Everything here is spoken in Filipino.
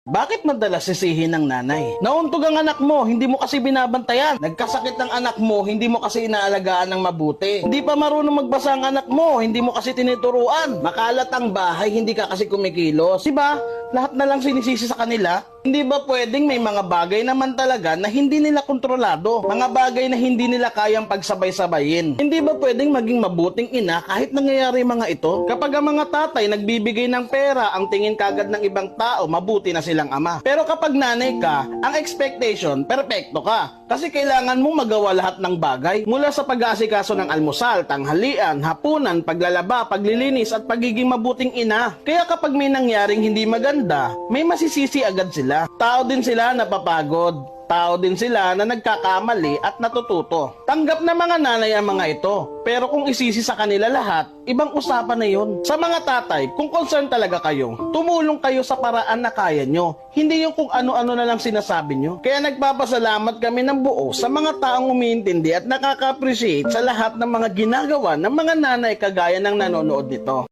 Bakit madalas sisihin ng nanay? Nauntog ang anak mo, hindi mo kasi binabantayan. Nagkasakit ng anak mo, hindi mo kasi inaalagaan ng mabuti. Hindi pa marunong magbasa ang anak mo, hindi mo kasi tinuturuan. Makalat ang bahay, hindi ka kasi kumikilos. Diba? Lahat na lang sinisisi sa kanila. Hindi ba pwedeng may mga bagay naman talaga na hindi nila kontrolado? Mga bagay na hindi nila kayang pagsabay-sabayin. Hindi ba pwedeng maging mabuting ina kahit nangyayari mga ito? Kapag ang mga tatay nagbibigay ng pera, ang tingin kagad ng ibang tao, mabuti na silang ama. Pero kapag nanay ka, ang expectation, perpekto ka. Kasi kailangan mong magawa lahat ng bagay. Mula sa pag-aasikaso ng almusal, tanghalian, hapunan, paglalaba, paglilinis at pagiging mabuting ina. Kaya kapag may nangyaring hindi maganda, may masisisi agad sila. Tao din sila napapagod. Tao din sila na nagkakamali at natututo. Tanggap na mga nanay ang mga ito. Pero kung isisi sa kanila lahat, ibang usapan na yun. Sa mga tatay, kung concern talaga kayo, tumulong kayo sa paraan na kaya nyo. Hindi yung kung ano-ano na lang sinasabi nyo. Kaya nagpapasalamat kami ng buo sa mga taong umiintindi at nakaka-appreciate sa lahat ng mga ginagawa ng mga nanay kagaya ng nanonood nito.